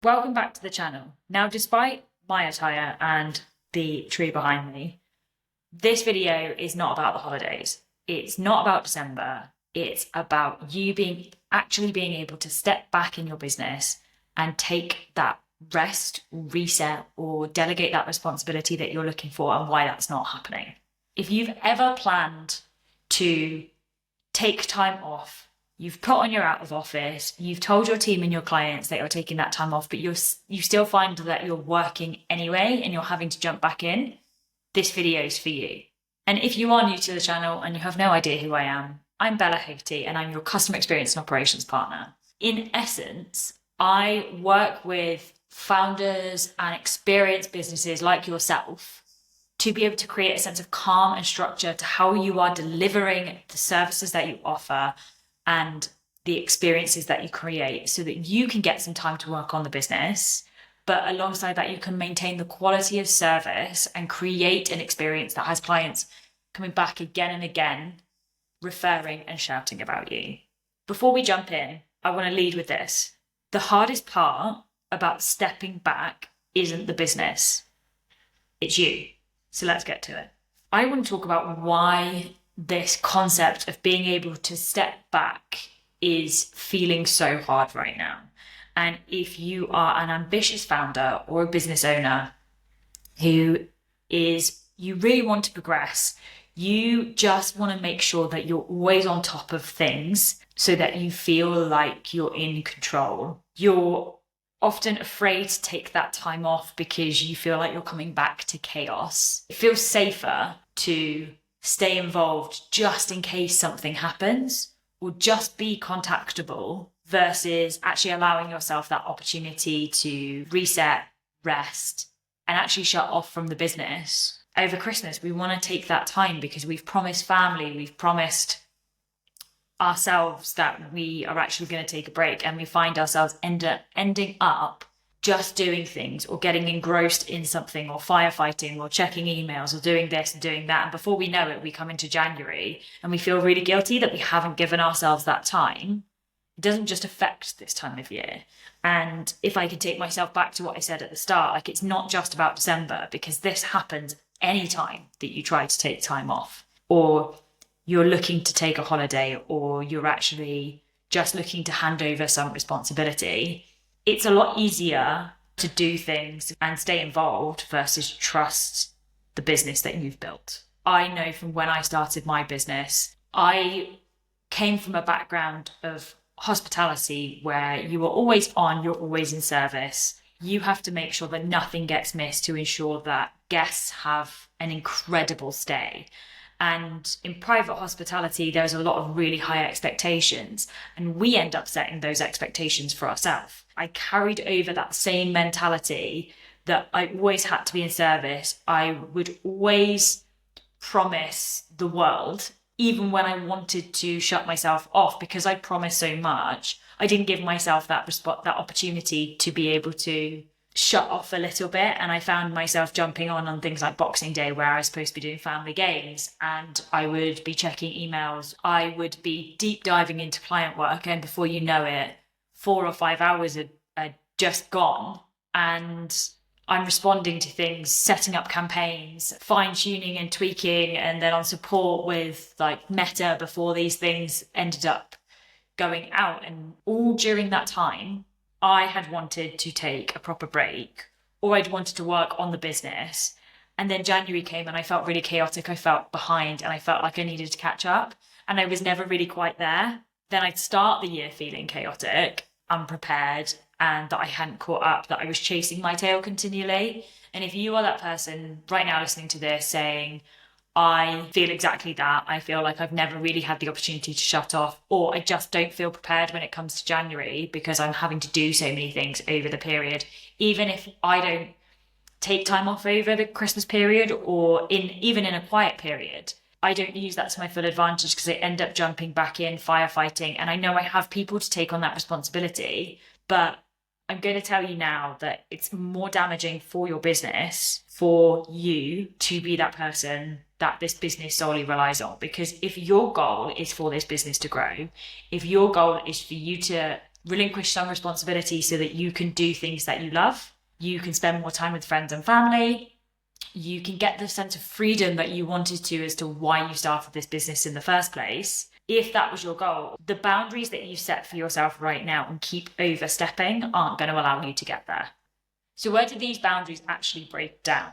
Welcome back to the channel. Now, despite my attire and the tree behind me, this video is not about the holidays. It's not about December. It's about you actually being able to step back in your business and take that rest, reset, or delegate that responsibility that you're looking for and why that's not happening. If you've ever planned to take time off, you've put on your out of office, you've told your team and your clients that you're taking that time off, but you still find that you're working anyway and you're having to jump back in, this video is for you. And if you are new to the channel and you have no idea who I am, I'm Bella Haggerty and I'm your customer experience and operations partner. In essence, I work with founders and experienced businesses like yourself to be able to create a sense of calm and structure to how you are delivering the services that you offer and the experiences that you create so that you can get some time to work on the business. But alongside that, you can maintain the quality of service and create an experience that has clients coming back again and again, referring and shouting about you. Before we jump in, I want to lead with this. The hardest part about stepping back isn't the business, it's you. So let's get to it. I want to talk about why this concept of being able to step back is feeling so hard right now. And if you are an ambitious founder or a business owner you really want to progress, you just want to make sure that you're always on top of things so that you feel like you're in control. You're often afraid to take that time off because you feel like you're coming back to chaos. It feels safer to stay involved just in case something happens or just be contactable versus actually allowing yourself that opportunity to reset, rest, and actually shut off from the business. Over Christmas, we want to take that time because we've promised family, we've promised ourselves that we are actually going to take a break, and we find ourselves ending up just doing things or getting engrossed in something or firefighting or checking emails or doing this and doing that. And before we know it, we come into January and we feel really guilty that we haven't given ourselves that time. It doesn't just affect this time of year. And if I can take myself back to what I said at the start, like it's not just about December, because this happens anytime that you try to take time off or you're looking to take a holiday or you're actually just looking to hand over some responsibility. It's a lot easier to do things and stay involved versus trust the business that you've built. I know from when I started my business, I came from a background of hospitality where you are always on, you're always in service. You have to make sure that nothing gets missed to ensure that guests have an incredible stay. And in private hospitality, there's a lot of really high expectations, and we end up setting those expectations for ourselves. I carried over that same mentality that I always had to be in service. I would always promise the world, even when I wanted to shut myself off, because I promised so much. I didn't give myself that opportunity to be able to shut off a little bit, and I found myself jumping on things like Boxing Day where I was supposed to be doing family games, and I would be checking emails. I would be deep diving into client work, and before you know it, 4 or 5 hours are just gone, and I'm responding to things, setting up campaigns, fine-tuning and tweaking, and then on support with like Meta before these things ended up going out. And all during that time I had wanted to take a proper break, or I'd wanted to work on the business. And then January came and I felt really chaotic. I felt behind and I felt like I needed to catch up, and I was never really quite there. Then I'd start the year feeling chaotic, unprepared, and that I hadn't caught up, that I was chasing my tail continually. And if you are that person right now listening to this saying, I feel exactly that. I feel like I've never really had the opportunity to shut off, or I just don't feel prepared when it comes to January because I'm having to do so many things over the period. Even if I don't take time off over the Christmas period or even in a quiet period, I don't use that to my full advantage because I end up jumping back in firefighting. And I know I have people to take on that responsibility, but I'm going to tell you now that it's more damaging for your business for you to be that person that this business solely relies on. Because if your goal is for this business to grow, if your goal is for you to relinquish some responsibility so that you can do things that you love. You can spend more time with friends and family. You can get the sense of freedom that you wanted to as to why you started this business in the first place. If that was your goal, the boundaries that you set for yourself right now and keep overstepping aren't going to allow you to get there. So where do these boundaries actually break down?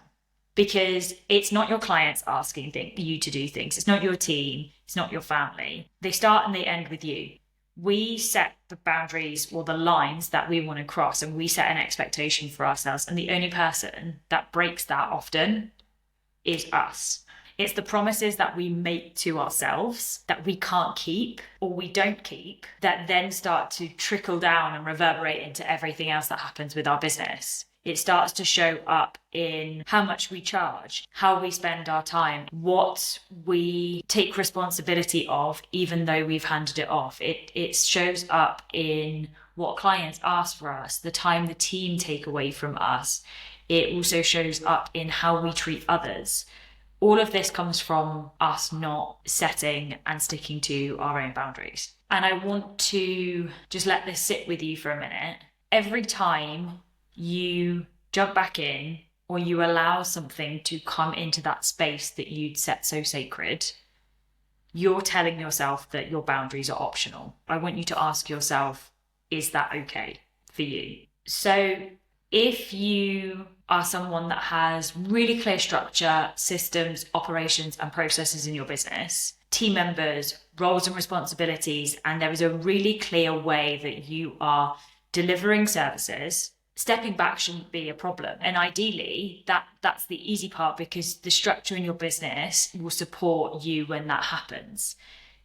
Because it's not your clients asking you to do things. It's not your team. It's not your family. They start and they end with you. We set the boundaries or the lines that we want to cross, and we set an expectation for ourselves. And the only person that breaks that often is us. It's the promises that we make to ourselves that we can't keep or we don't keep that then start to trickle down and reverberate into everything else that happens with our business. It starts to show up in how much we charge, how we spend our time, what we take responsibility of, even though we've handed it off. It shows up in what clients ask for us, the time the team take away from us. It also shows up in how we treat others. All of this comes from us not setting and sticking to our own boundaries. And I want to just let this sit with you for a minute. Every time you jump back in or you allow something to come into that space that you'd set so sacred, you're telling yourself that your boundaries are optional. I want you to ask yourself, is that okay for you? So if you are someone that has really clear structure, systems, operations, and processes in your business, team members, roles and responsibilities, and there is a really clear way that you are delivering services, stepping back shouldn't be a problem. And ideally, that's the easy part, because the structure in your business will support you when that happens.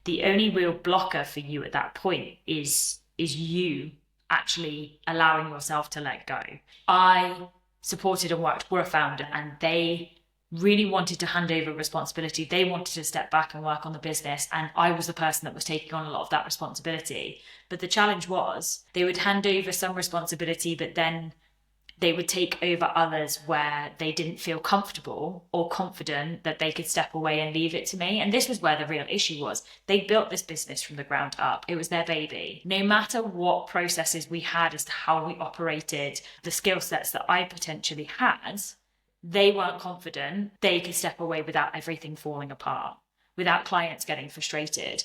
The only real blocker for you at that point is you actually allowing yourself to let go. I supported and worked for a founder, and they really wanted to hand over responsibility. They wanted to step back and work on the business, and I was the person that was taking on a lot of that responsibility. But the challenge was they would hand over some responsibility, but then they would take over others where they didn't feel comfortable or confident that they could step away and leave it to me. And this was where the real issue was. They built this business from the ground up. It was their baby. No matter what processes we had as to how we operated, the skill sets that I potentially had, they weren't confident they could step away without everything falling apart, without clients getting frustrated.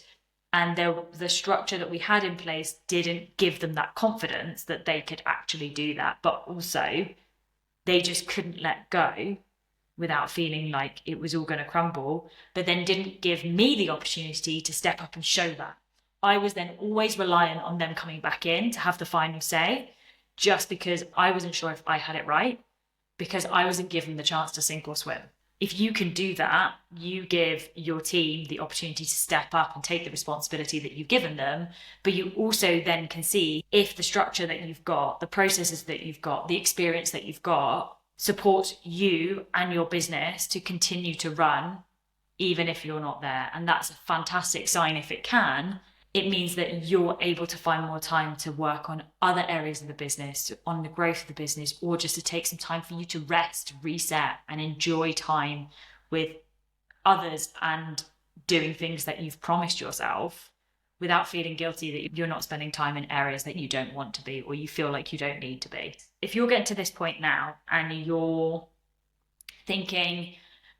And the structure that we had in place didn't give them that confidence that they could actually do that. But also, they just couldn't let go without feeling like it was all going to crumble, but then didn't give me the opportunity to step up and show that. I was then always reliant on them coming back in to have the final say, just because I wasn't sure if I had it right, because I wasn't given the chance to sink or swim. If you can do that, you give your team the opportunity to step up and take the responsibility that you've given them, but you also then can see if the structure that you've got, the processes that you've got, the experience that you've got support you and your business to continue to run, even if you're not there. And that's a fantastic sign if it can. It means that you're able to find more time to work on other areas of the business, on the growth of the business, or just to take some time for you to rest, reset, and enjoy time with others and doing things that you've promised yourself without feeling guilty that you're not spending time in areas that you don't want to be or you feel like you don't need to be. If you're getting to this point now and you're thinking,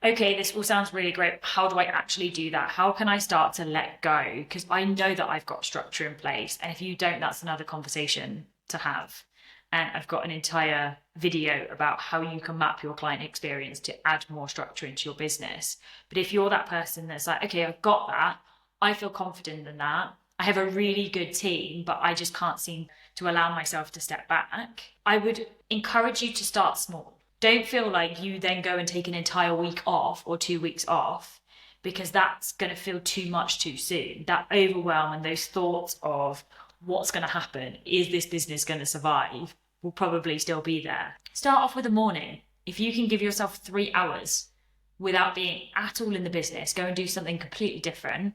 okay, this all sounds really great. How do I actually do that? How can I start to let go? Because I know that I've got structure in place. And if you don't, that's another conversation to have. And I've got an entire video about how you can map your client experience to add more structure into your business. But if you're that person that's like, okay, I've got that, I feel confident in that, I have a really good team, but I just can't seem to allow myself to step back, I would encourage you to start small. Don't feel like you then go and take an entire week off or 2 weeks off, because that's going to feel too much too soon. That overwhelm and those thoughts of what's going to happen, is this business going to survive, will probably still be there. Start off with a morning. If you can give yourself 3 hours without being at all in the business, go and do something completely different,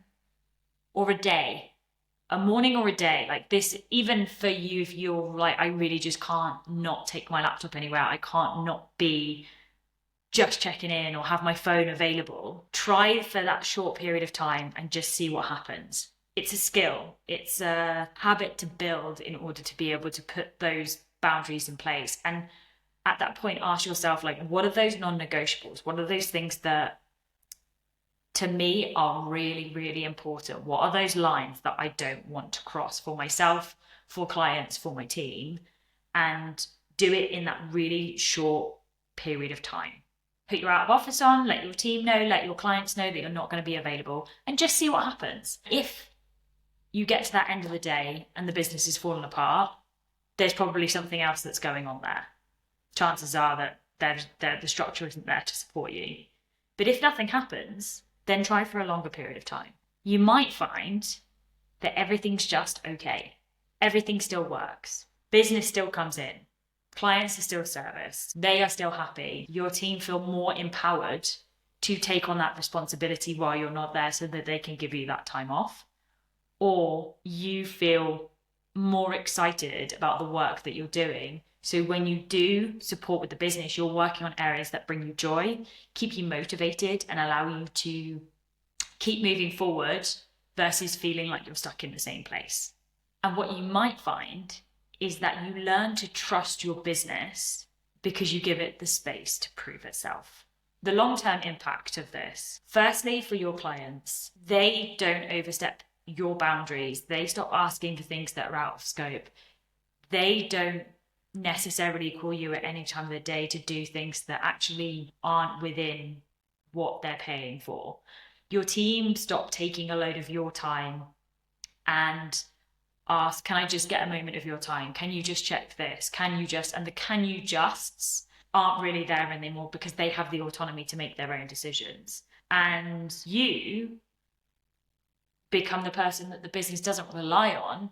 or a day. A morning or a day like this, even for you, if you're like, I really just can't not take my laptop anywhere, I can't not be just checking in or have my phone available, try for that short period of time and just see what happens. It's a skill. It's a habit to build in order to be able to put those boundaries in place. And at that point, ask yourself, like, what are those non-negotiables? What are those things that to me are really, really important? What are those lines that I don't want to cross for myself, for clients, for my team? And do it in that really short period of time. Put your out of office on, let your team know, let your clients know that you're not going to be available, and just see what happens. If you get to that end of the day and the business is falling apart, there's probably something else that's going on there. Chances are that the structure isn't there to support you. But if nothing happens, then try for a longer period of time. You might find that everything's just okay. Everything still works. Business still comes in. Clients are still serviced. They are still happy. Your team feel more empowered to take on that responsibility while you're not there so that they can give you that time off. Or you feel more excited about the work that you're doing. So when you do support with the business, you're working on areas that bring you joy, keep you motivated, and allow you to keep moving forward versus feeling like you're stuck in the same place. And what you might find is that you learn to trust your business because you give it the space to prove itself. The long-term impact of this, firstly, for your clients, they don't overstep your boundaries. They stop asking for things that are out of scope. They don't necessarily call you at any time of the day to do things that actually aren't within what they're paying for. Your team stop taking a load of your time and ask, can I just get a moment of your time? Can you just check this? Can you just, and the can you justs aren't really there anymore because they have the autonomy to make their own decisions. And you become the person that the business doesn't rely on,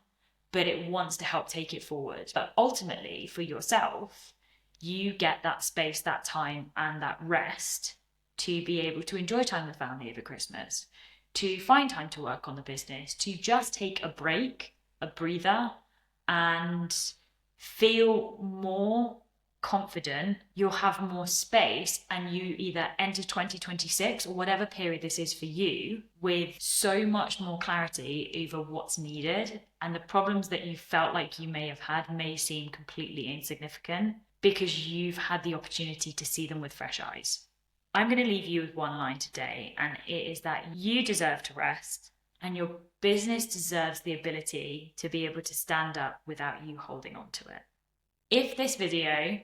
but it wants to help take it forward. But ultimately, for yourself, you get that space, that time, and that rest to be able to enjoy time with family over Christmas, to find time to work on the business, to just take a break, a breather, and feel more confident. You'll have more space, and you either enter 2026 or whatever period this is for you with so much more clarity over what's needed, and the problems that you felt like you may have had may seem completely insignificant because you've had the opportunity to see them with fresh eyes. I'm going to leave you with one line today, and it is that you deserve to rest and your business deserves the ability to be able to stand up without you holding on to it. If this video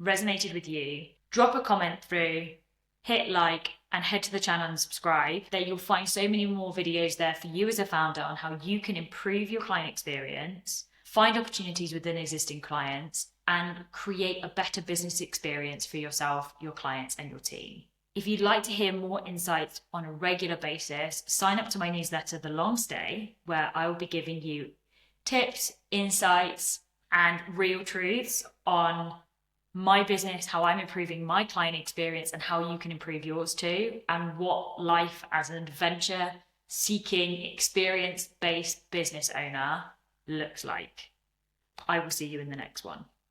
resonated with you, drop a comment through, hit like, and head to the channel and subscribe. There you'll find so many more videos there for you as a founder on how you can improve your client experience, find opportunities within existing clients, and create a better business experience for yourself, your clients, and your team. If you'd like to hear more insights on a regular basis, sign up to my newsletter, The Long Stay, where I will be giving you tips, insights, and real truths on my business, how I'm improving my client experience, and how you can improve yours too, and what life as an adventure seeking, experience-based business owner looks like. I will see you in the next one.